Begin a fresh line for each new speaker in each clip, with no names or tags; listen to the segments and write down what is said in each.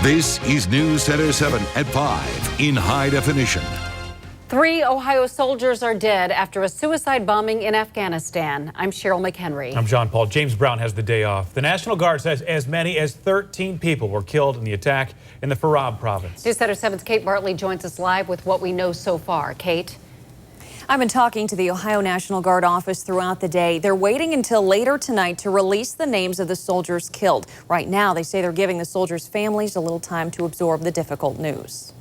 This is News Center 7 at 5 in high definition.
3 Ohio soldiers are dead after a suicide bombing in Afghanistan. I'm Cheryl McHenry.
I'm John Paul. James Brown has the day off. The National Guard says as many as 13 people were killed in the attack in the Farab province.
News Center 7's Kate Bartley joins us live with what we know so far. Kate?
I've been talking to the Ohio National Guard office throughout the day. They're waiting until later tonight to release the names of the soldiers killed. Right now, they say they're giving the soldiers' families a little time to absorb the difficult news.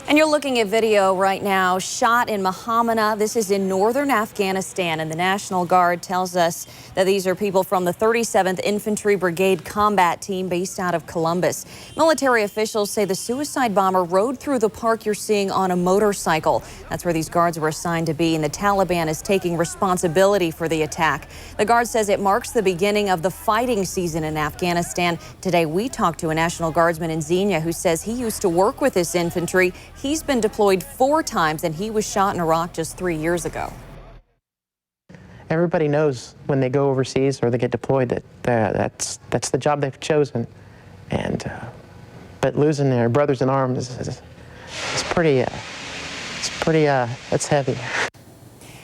And you're looking at video right now shot in Mahamana. This is in northern Afghanistan, and the National Guard tells us that these are people from the 37th Infantry Brigade combat team based out of Columbus. Military officials say the suicide bomber rode through the park you're seeing on a motorcycle. That's where these guards were assigned to be, and the Taliban is taking responsibility for the attack. The Guard says it marks the beginning of the fighting season in Afghanistan. Today we talked to a National Guardsman in Xenia who says he used to work with this infantry. He's been deployed 4 times, and he was shot in Iraq just 3 years ago.
Everybody knows when they go overseas or they get deployed that that's the job they've chosen, and but losing their brothers in arms is pretty it's heavy.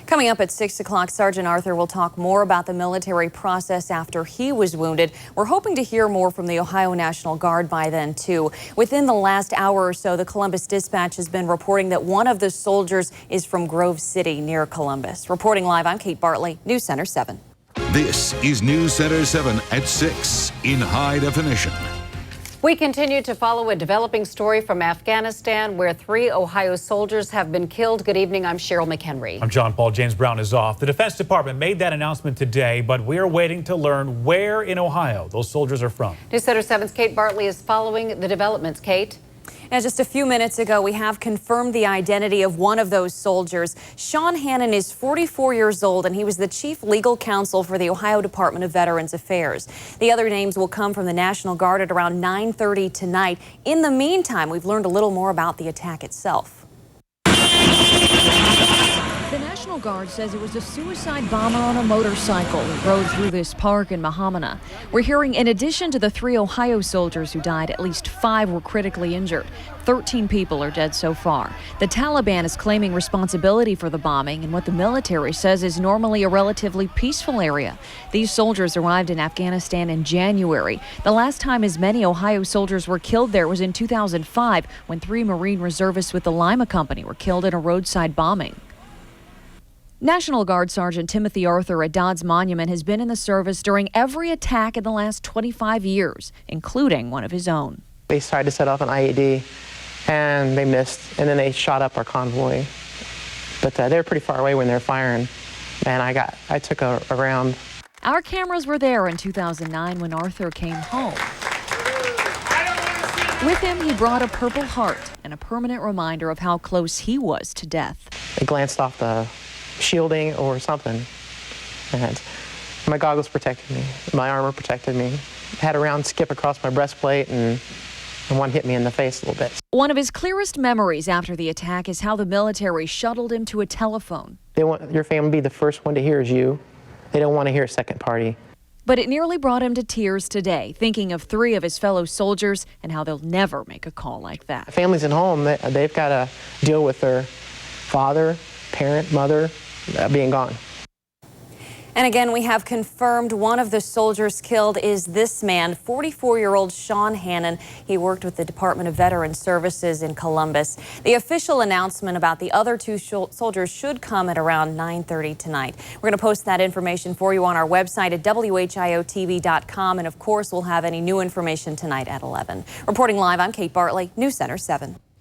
Coming up at 6 o'clock, Sergeant Arthur will talk more about the military process after he was wounded. We're hoping to hear more from the Ohio National Guard by then, too. Within the last hour or so, the Columbus Dispatch has been reporting that one of the soldiers is from Grove City near Columbus. Reporting live, I'm Kate Bartley, News Center 7.
This is News Center 7 at 6 in high definition.
We continue to follow a developing story from Afghanistan where 3 Ohio soldiers have been killed. Good evening. I'm Cheryl McHenry.
I'm John Paul. James Brown is off. The Defense Department made that announcement today, but we're waiting to learn where in Ohio those soldiers are from.
News Center 7's Kate Bartley is following the developments. Kate?
Now, just a few minutes ago, we have confirmed the identity of one of those soldiers. Sean Hannon is 44 years old, and he was the chief legal counsel for the Ohio Department of Veterans Affairs. The other names will come from the National Guard at around 9:30 tonight. In the meantime, we've learned a little more about the attack itself.
The National Guard says it was a suicide bomber on a motorcycle who rode through this park in Mahamana. We're hearing in addition to the 3 Ohio soldiers who died, at least 5 were critically injured. 13 people are dead so far. The Taliban is claiming responsibility for the bombing in what the military says is normally a relatively peaceful area. These soldiers arrived in Afghanistan in January. The last time as many Ohio soldiers were killed there was in 2005 when 3 Marine reservists with the Lima Company were killed in a roadside bombing. National Guard Sergeant Timothy Arthur at Dodd's Monument has been in the service during every attack in the last 25 years, including one of his own.
They tried to set off an IED, and they missed, and then they shot up our convoy. But they were pretty far away when they were firing, and I took a round.
Our cameras were there in 2009 when Arthur came home. With him, he brought a Purple Heart and a permanent reminder of how close he was to death.
They glanced off the shielding or something, and my goggles protected me, my armor protected me. I had a round skip across my breastplate, and one hit me in the face a little bit.
One of his clearest memories after the attack is how the military shuttled him to a telephone.
They want your family to be the first one to hear is you. They don't want to hear a second party.
But it nearly brought him to tears today, thinking of 3 of his fellow soldiers and how they'll never make a call like that.
Families at home, they've got to deal with their father, parent, mother being gone.
And again, we have confirmed one of the soldiers killed is this man, 44-year-old Sean Hannon. He worked with the Department of Veterans Services in Columbus. The official announcement about the other 2 soldiers should come at around 9:30 tonight. We're going to post that information for you on our website at WHIOTV.com. And of course, we'll have any new information tonight at 11. Reporting live, I'm Kate Bartley, News Center 7.